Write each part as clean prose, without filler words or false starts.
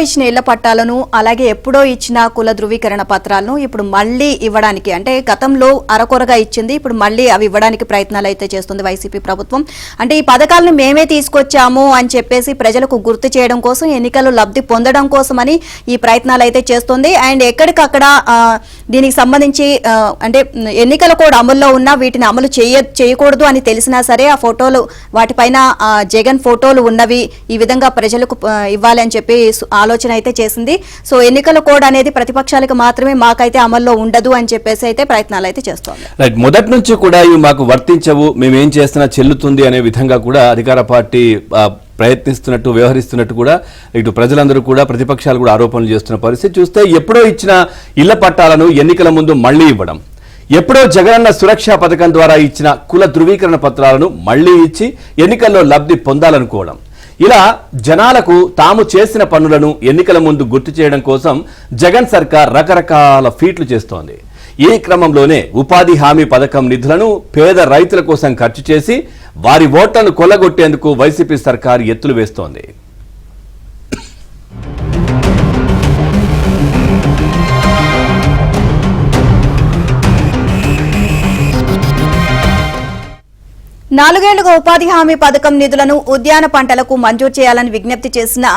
ఇచ్చిన ఇళ్ల పట్టాలను అలాగే ఎప్పుడో ఇచ్చిన కుల ధృవీకరణ పత్రాలను ఇప్పుడు మళ్లీ ఇవ్వడానికి అంటే గతంలో అరకొరగా ఇచ్చింది ఇప్పుడు మళ్లీ అవి ఇవ్వడానికి ప్రయత్నాలు అయితే చేస్తుంది వైసీపీ ప్రభుత్వం. అంటే ఈ పథకాలను మేమే తీసుకొచ్చాము అని చెప్పేసి ప్రజలకు గుర్తు చేయడం కోసం ఎన్నికలు లబ్ధి పొందడం కోసమని ఈ ప్రయత్నాలు అయితే చేస్తుంది. అండ్ ఎక్కడికక్కడ దీనికి సంబంధించి అంటే ఎన్నికల కోడ్ అమల్లో ఉన్నా వీటిని అమలు చేయకూడదు అని తెలిసినా సరే ఆ ఫోటోలు వాటిపైన జగన్ ఫోటోలు ఉన్నవి ఈ విధంగా ప్రజలకు ఇవ్వాలి అని చెప్పి ఆలోచన అయితే చేసింది. సో ఎన్నికల కోడ్ అనేది ప్రతిపక్షాలకు మాత్రమే మాకైతే అమల్లో ఉండదు అని చెప్పేసి అయితే ప్రయత్నాలు అయితే చేస్తోంది. రైట్, మొదటి నుంచి కూడా ఇవి మాకు వర్తించవు, మేమేం చేస్తున్నా చెల్లుతుంది అనే విధంగా కూడా అధికార పార్టీ ప్రయత్నిస్తున్నట్టు వ్యవహరిస్తున్నట్టు కూడా ఇటు ప్రజలందరూ కూడా ప్రతిపక్షాలు కూడా ఆరోపణలు చేస్తున్న పరిస్థితి చూస్తే ఎప్పుడో ఇచ్చిన ఇళ్ల పట్టాలను ఎన్నికల ముందు మళ్లీ ఇవ్వడం, ఎప్పుడో జగనన్న సురక్ష పథకం ద్వారా ఇచ్చిన కుల ధృవీకరణ పత్రాలను మళ్లీ ఇచ్చి ఎన్నికల్లో లబ్ధి పొందాలనుకోవడం, ఇలా జనాలకు తాము చేసిన పనులను ఎన్నికల ముందు గుర్తు చేయడం కోసం జగన్ సర్కార్ రకరకాల ఫీట్లు చేస్తోంది. ఈ క్రమంలోనే ఉపాధి హామీ పథకం నిధులను పేద రైతుల కోసం ఖర్చు చేసి వారి ఓట్లను కొల్లగొట్టేందుకు వైసీపీ సర్కార్ ఎత్తులు వేస్తోంది. నాలుగేళ్లుగా ఉపాధి హామీ పథకం నిధులను ఉద్యాన పంటలకు మంజూరు చేయాలని విజ్ఞప్తి చేసినా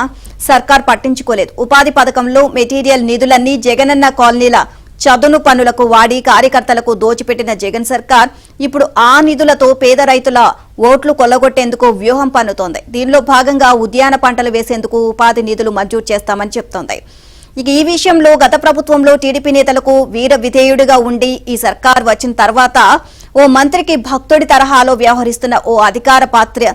సర్కార్ పట్టించుకోలేదు. ఉపాధి పథకంలో మెటీరియల్ నిధులన్నీ జగనన్న కాలనీల చదును పనులకు వాడి కార్యకర్తలకు దోచిపెట్టిన జగన్ సర్కార్ ఇప్పుడు ఆ నిధులతో పేద రైతుల ఓట్లు కొల్లగొట్టేందుకు వ్యూహం పన్నుతోంది. దీనిలో భాగంగా ఉద్యాన పంటలు వేసేందుకు ఉపాధి నిధులు మంజూరు చేస్తామని చెప్తోంది. ఇక ఈ విషయంలో గత ప్రభుత్వంలో టీడీపీ నేతలకు వీర విధేయుడిగా ఉండి ఈ సర్కార్ వచ్చిన తర్వాత ఓ మంత్రికి భక్తుడి తరహాలో వ్యవహరిస్తున్న ఓ అధికార పాత్ర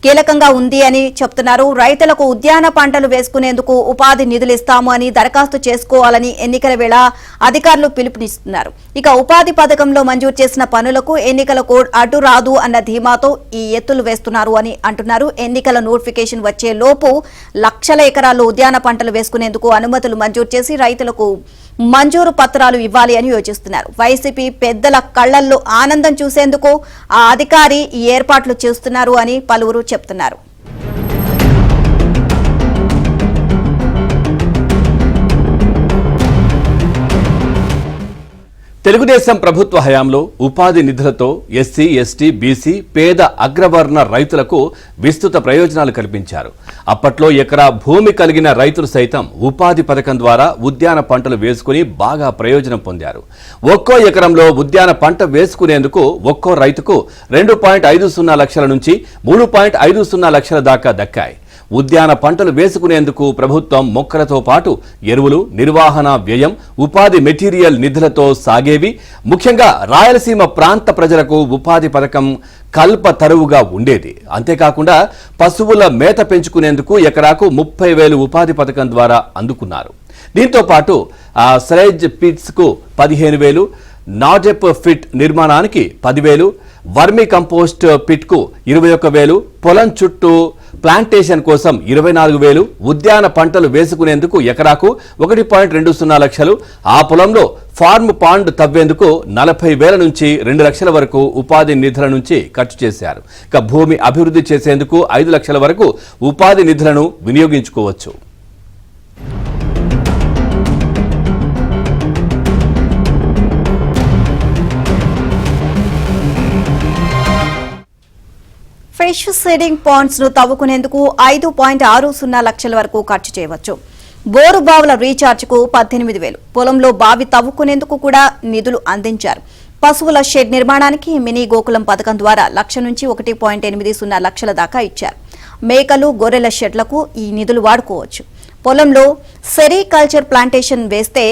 కీలకంగా ఉంది అని చెప్తున్నారు. రైతులకు ఉద్యాన పంటలు వేసుకునేందుకు ఉపాధి నిధులు ఇస్తాము అని దరఖాస్తు చేసుకోవాలని ఎన్నికల వేళ అధికారులు పిలుపునిస్తున్నారు. ఇక ఉపాధి పథకంలో మంజూరు చేసిన పనులకు ఎన్నికల కోడ్ అడ్డు రాదు అన్న ధీమాతో ఈ ఎత్తులు వేస్తున్నారు అని అంటున్నారు. ఎన్నికల నోటిఫికేషన్ వచ్చే లోపు లక్షల ఎకరాల్లో ఉద్యాన పంటలు వేసుకునేందుకు అనుమతులు మంజూరు చేసి రైతులకు మంజూరు పత్రాలు ఇవ్వాలి అని యోచిస్తున్నారు. వైసీపీ పెద్దల కళ్లల్లో ఆనందం చూసేందుకు ఆ అధికారి ఈ ఏర్పాట్లు చేస్తున్నారు అని పలువురు చెప్తున్నారు. తెలుగుదేశం ప్రభుత్వ హయాంలో ఉపాధి నిధులతో ఎస్సీ, ఎస్టీ, బీసీ, పేద అగ్రవర్ణ రైతులకు విస్తృత ప్రయోజనాలు కల్పించారు. అప్పట్లో ఎకరా భూమి కలిగిన రైతులు సైతం ఉపాధి పథకం ద్వారా ఉద్యాన పంటలు వేసుకుని బాగా ప్రయోజనం పొందారు. ఒక్కో ఎకరంలో ఉద్యాన పంట వేసుకునేందుకు ఒక్కో రైతుకు 2.50 లక్షల నుంచి 3.50 లక్షల దాకా దక్కాయి. ఉద్యాన పంటలు వేసుకునేందుకు ప్రభుత్వం మొక్కలతో పాటు ఎరువులు, నిర్వహణ వ్యయం, ఉపాధి మెటీరియల్ నిధులతో సాగేవి. ముఖ్యంగా రాయలసీమ ప్రాంత ప్రజలకు ఉపాధి పథకం కల్ప తరువుగా ఉండేది. అంతేకాకుండా పశువుల మేత పెంచుకునేందుకు ఎకరాకు 30,000 ఉపాధి పథకం ద్వారా అందుకున్నారు. దీంతో పాటు సరేజ్ పిట్స్ కు 15,000, నాజెప్ ఫిట్ నిర్మాణానికి 10,000, వర్మీ కంపోస్ట్ పిట్ కు 21,000, పొలం చుట్టూ ప్లాంటేషన్ కోసం 24,000, ఉద్యాన పంటలు వేసుకునేందుకు ఎకరాకు 1.20 లక్షలు, ఆ పొలంలో ఫార్మ్ పాండ్ తవ్వేందుకు 40,000 నుంచి 2 లక్షల వరకు ఉపాధి నిధుల నుంచి ఖర్చు చేశారు. ఇక భూమి అభివృద్ధి చేసేందుకు 5 లక్షల వరకు ఉపాధి నిధులను వినియోగించుకోవచ్చు. ఫ్రెష్ సీడింగ్ పాండ్స్ ను తవ్వుకునేందుకు 5.60 లక్షల వరకు ఖర్చు చేయవచ్చు. బోరు బావుల రీఛార్జ్ కు 18,000, పొలంలో బావి తవ్వుకునేందుకు కూడా నిధులు అందించారు. పశువుల షెడ్ నిర్మాణానికి మినీ గోకులం పథకం ద్వారా 1 నుంచి 1.80 లక్షల దాకా ఇచ్చారు. మేకలు, గొర్రెల షెడ్లకు ఈ నిధులు వాడుకోవచ్చు. పొలంలో సెరికల్చర్ ప్లాంటేషన్ వేస్తే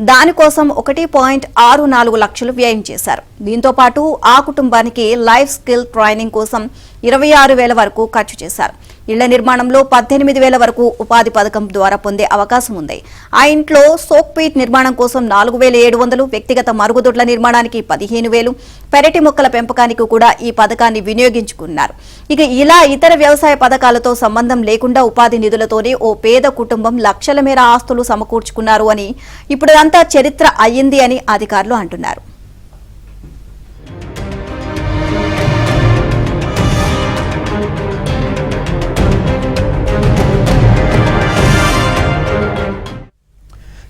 దానికోసం 1.64 లక్షలు వ్యయం చేశారు. దీంతో పాటు ఆ కుటుంబానికి లైఫ్ స్కిల్ ట్రైనింగ్ కోసం 26,000 వరకు ఖర్చు చేశారు. ఇళ్ల నిర్మాణంలో 18,000 వరకు ఉపాధి పథకం ద్వారా పొందే అవకాశం ఉంది. ఆ ఇంట్లో సోక్పీట్ నిర్మాణం కోసం 4,700, వ్యక్తిగత మరుగుదొడ్ల నిర్మాణానికి 15,000, పెరటి మొక్కల పెంపకానికి కూడా ఈ పథకాన్ని వినియోగించుకున్నారు. ఇక ఇలా ఇతర వ్యవసాయ పథకాలతో సంబంధం లేకుండా ఉపాధి నిధులతోనే ఓ పేద కుటుంబం లక్షల మేర ఆస్తులు సమకూర్చుకున్నారు అని, ఇప్పుడు అంతా చరిత్ర అయ్యింది అని అధికారులు అంటున్నారు.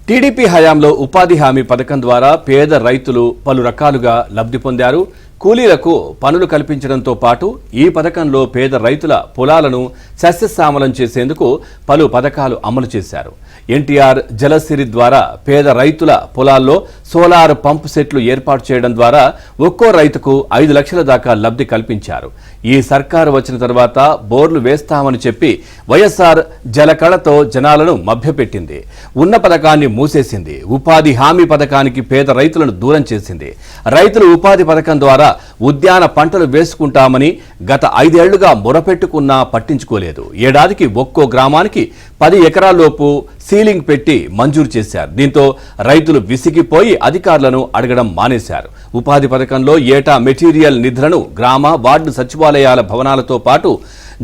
టీడీపీ హయాంలో ఉపాధి హామీ పథకం ద్వారా పేద రైతులు పలు రకాలుగా లబ్ధి పొందారు. కూలీలకు పనులు కల్పించడంతో పాటు ఈ పథకంలో పేద రైతుల పొలాలను సస్యశ్యామలం చేసేందుకు పలు పథకాలు అమలు చేశారు. ఎన్టీఆర్ జలసిరి ద్వారా పేద రైతుల పొలాల్లో సోలార్ పంప్ సెట్లు ఏర్పాటు చేయడం ద్వారా ఒక్కో రైతుకు 5 లక్షల దాకా లబ్ధి కల్పించారు. ఈ సర్కారు వచ్చిన తర్వాత బోర్లు వేస్తామని చెప్పి వైఎస్ఆర్ జలకళతో జనాలను మభ్యపెట్టింది. ఉన్న పథకాన్ని మూసేసింది. ఉపాధి హామీ పథకానికి పేద రైతులను దూరం చేసింది. రైతులు ఉపాధి పథకం ద్వారా ఉద్యాన పంటలు వేసుకుంటామని గత 5 ఏళ్లుగా మొరపెట్టుకున్నా పట్టించుకోలేదు. ఏడాదికి ఒక్కో గ్రామానికి 10 ఎకరాల్లోపు సీలింగ్ పెట్టి మంజూరు చేశారు. దీంతో రైతులు విసిగిపోయి అధికారులను అడగడం మానేశారు. ఉపాధి పథకంలో ఏటా మెటీరియల్ నిధులను గ్రామ వార్డు సచివాలయాల భవనాలతో పాటు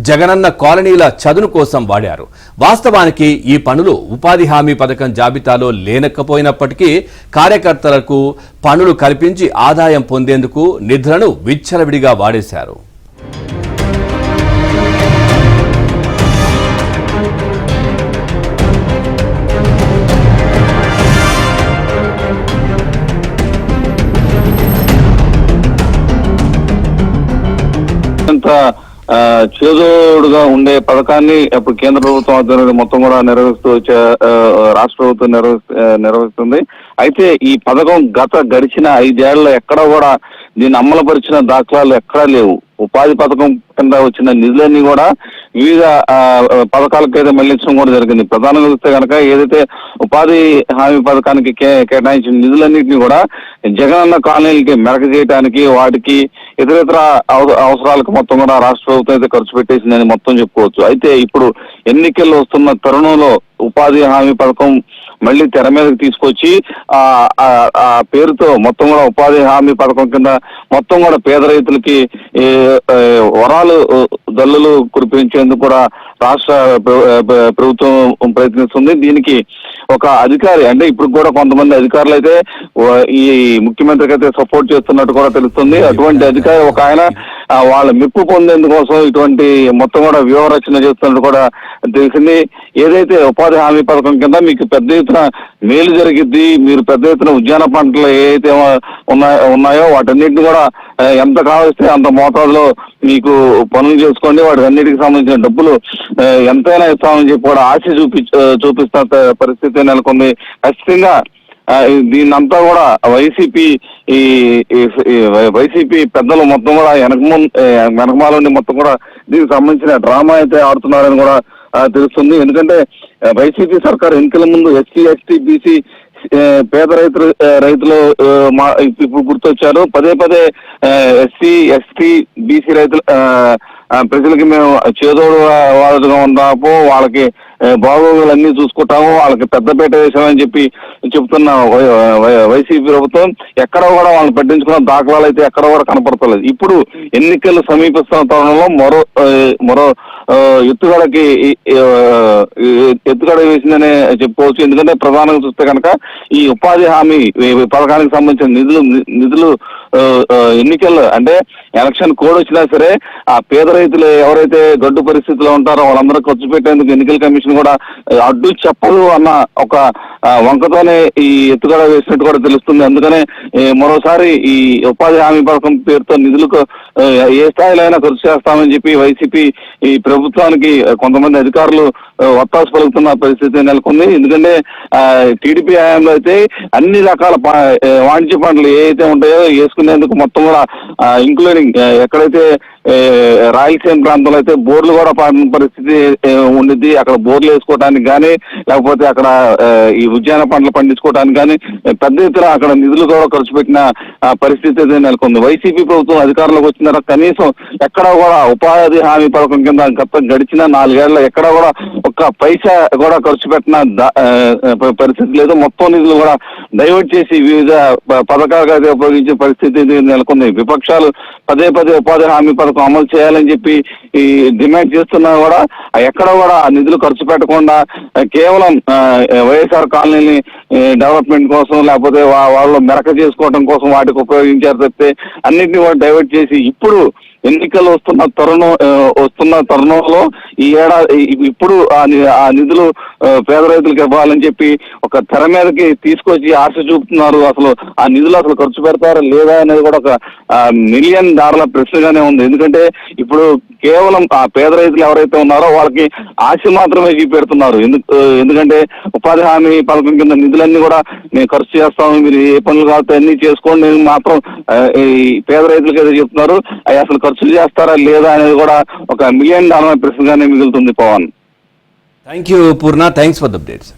జగనన్న కాలనీల చదును కోసం వాడారు. వాస్తవానికి ఈ పనులు ఉపాధి హామీ పథకం జాబితాలో లేనకపోయినప్పటికీ కార్యకర్తలకు పనులు కల్పించి ఆదాయం పొందేందుకు నిధులను విచ్చలవిడిగా వాడేశారు. చేదోడుగా ఉండే పథకాన్ని ఇప్పుడు కేంద్ర ప్రభుత్వం ఆధ్వర్యంలో మొత్తం కూడా నిర్వహిస్తూ రాష్ట్ర ప్రభుత్వం నిర్వహిస్తుంది. అయితే ఈ పథకం గడిచిన 5 ఏళ్లలో ఎక్కడ కూడా దీన్ని అమలుపరిచిన దాఖలాలు ఎక్కడా లేవు. ఉపాధి పథకం కింద వచ్చిన నిధులన్నీ కూడా వివిధ పథకాలకైతే మళ్లించడం కూడా జరిగింది. ప్రధానంగా చూస్తే కనుక ఏదైతే ఉపాధి హామీ పథకానికి కేటాయించిన నిధులన్నింటినీ కూడా జగనన్న కాలనీలకి మెరక చేయడానికి వాటికి ఇతర అవసరాలకు మొత్తం కూడా రాష్ట్ర ప్రభుత్వం అయితే ఖర్చు పెట్టేసిందని మొత్తం చెప్పుకోవచ్చు. అయితే ఇప్పుడు ఎన్నికలు వస్తున్న తరుణంలో ఉపాధి హామీ పథకం మళ్ళీ తెర మీదకి తీసుకొచ్చి ఆ పేరుతో మొత్తం కూడా ఉపాధి హామీ పథకం కింద మొత్తం కూడా పేద రైతులకి వరాలు దల్లులు కురిపించేందుకు కూడా రాష్ట్ర ప్రభుత్వం ప్రయత్నిస్తుంది. దీనికి ఒక అధికారి అంటే ఇప్పుడు కూడా కొంతమంది అధికారులు అయితే ఈ ముఖ్యమంత్రికి అయితే సపోర్ట్ చేస్తున్నట్టు కూడా తెలుస్తుంది. అటువంటి అధికారి ఒక ఆయన వాళ్ళ మెప్పు పొందేందుకోసం ఇటువంటి మొత్తం కూడా వ్యూహరచన చేస్తున్నట్టు కూడా తెలిసింది. ఏదైతే ఉపాధి హామీ పథకం కింద మీకు పెద్ద ఎత్తున మేలు జరిగిద్ది, మీరు పెద్ద ఎత్తున ఉద్యాన పంటలు ఏదైతే ఉన్నాయో వాటన్నిటిని కూడా ఎంత కావలిస్తే అంత మోతాదులో మీకు పనులు చేసుకోండి, వాటి అన్నిటికి సంబంధించిన డబ్బులు ఎంతైనా ఇస్తామని చెప్పి కూడా ఆశ చూపిస్తున్న పరిస్థితి నెలకొంది. ఖచ్చితంగా దీన్నంతా కూడా వైసీపీ పెద్దలు మొత్తం కూడా వెనకమాలని మొత్తం కూడా దీనికి సంబంధించిన డ్రామా అయితే ఆడుతున్నారని కూడా తెలుస్తుంది. ఎందుకంటే వైసీపీ సర్కార్ ఎన్నికల ముందు ఎస్సీ ఎస్టీ బీసీ పేద రైతులు ఇప్పుడు గుర్తొచ్చారు. పదే ఎస్సీ ఎస్టీ బీసీ రైతులు ప్రజలకి మేము చేదోడు వాదుగా ఉన్నాము, వాళ్ళకి బాగోగులన్నీ చూసుకుంటాము, వాళ్ళకి పెద్దపేట వేసామని చెప్పి చెప్తున్న వైసీపీ ప్రభుత్వం ఎక్కడ కూడా వాళ్ళని పట్టించుకున్న దాఖలాలు అయితే ఎక్కడ కూడా కనపడతలేదు. ఇప్పుడు ఎన్నికలు సమీపిస్తున్న తరుణంలో మరో ఎత్తుగడ వేసిందనే చెప్పుకోవచ్చు. ఎందుకంటే ప్రధానంగా చూస్తే కనుక ఈ ఉపాధి హామీ పథకానికి సంబంధించిన నిధులు ఎన్నికల్లో అంటే ఎలక్షన్ కోడ్ వచ్చినా సరే ఆ పేద రైతులు ఎవరైతే గడ్డు పరిస్థితిలో ఉంటారో వాళ్ళందరూ ఖర్చు పెట్టేందుకు ఎన్నికల కమిషన్ కూడా అడ్డు చెప్పదు అన్న ఒక వంకతోనే ఈ ఎత్తుగడ వేసినట్టు కూడా తెలుస్తుంది. అందుకనే మరోసారి ఈ ఉపాధి హామీ పథకం పేరుతో నిధులకు ఏ స్థాయిలో అయినా ఖర్చు చేస్తామని చెప్పి వైసీపీ ఈ ప్రభుత్వానికి కొంతమంది అధికారులు ఒత్తాసు పలుకుతున్న పరిస్థితి నెలకొంది. ఎందుకంటే టీడీపీ హయాంలో అయితే అన్ని రకాల వాణిజ్య పంటలు ఏవైతే ఉంటాయో వేసుకునేందుకు మొత్తం కూడా ఇంక్లూడింగ్ ఎక్కడైతే రాయలసీమ ప్రాంతంలో అయితే బోర్లు కూడా పాడిన పరిస్థితి ఉండిద్ది. అక్కడ బోర్లు వేసుకోవడానికి కానీ లేకపోతే అక్కడ ఈ ఉద్యాన పంటలు పండించుకోవడానికి కానీ పెద్ద ఎత్తున అక్కడ నిధులు కూడా ఖర్చు పెట్టిన పరిస్థితి అయితే నెలకొంది. వైసీపీ ప్రభుత్వం అధికారంలోకి వచ్చిన కనీసం ఎక్కడ కూడా ఉపాధి హామీ పథకం కింద గడిచిన 4 ఏళ్లలో ఎక్కడ కూడా ఒక్క పైసా కూడా ఖర్చు పెట్టిన పరిస్థితి లేదు. మొత్తం నిధులు కూడా డైవర్ట్ చేసి వివిధ పథకాలుగా ఉపయోగించే పరిస్థితి నెలకొంది. విపక్షాలు పదే ఉపాధి హామీ పథకం అమలు చేయాలని చెప్పి ఈ డిమాండ్ చేస్తున్నా కూడా ఎక్కడ కూడా ఆ నిధులు ఖర్చు పెట్టకుండా కేవలం వైఎస్ఆర్ కాలనీని డెవలప్మెంట్ కోసం లేకపోతే వాళ్ళు మెరక చేసుకోవడం కోసం వాటికి ఉపయోగించారు తప్పితే అన్నింటినీ కూడా డైవర్ట్ చేసి ఇప్పుడు ఎన్నికలు వస్తున్న తరుణంలో ఈ ఏడాది ఇప్పుడు ఆ నిధులు పేద రైతులకు ఇవ్వాలని చెప్పి ఒక తెర మీదకి తీసుకొచ్చి ఆశ చూపుతున్నారు. అసలు ఆ నిధులు అసలు ఖర్చు పెడతారా లేదా అనేది కూడా ఒక మిలియన్ డాలర్ల ప్రశ్నగానే ఉంది. ఎందుకంటే ఇప్పుడు కేవలం ఆ పేద రైతులు ఎవరైతే ఉన్నారో వాళ్ళకి ఆశ మాత్రమే చూపెడుతున్నారు. ఎందుకంటే ఉపాధి హామీ పథకం కింద నిధులన్నీ కూడా మేము ఖర్చు చేస్తాము, మీరు ఏ పనులు కావాలంటే అన్ని చేసుకోండి, నేను మాత్రం ఈ పేద రైతులకు ఏదో చెప్తున్నారు. అవి అసలు ఖర్చు చేస్తారా లేదా అనేది కూడా ఒక మిలియన్ డాలర్ ప్రశ్నగానే మిగులుతుంది. Pawan, thank you Purna, thanks for the updates.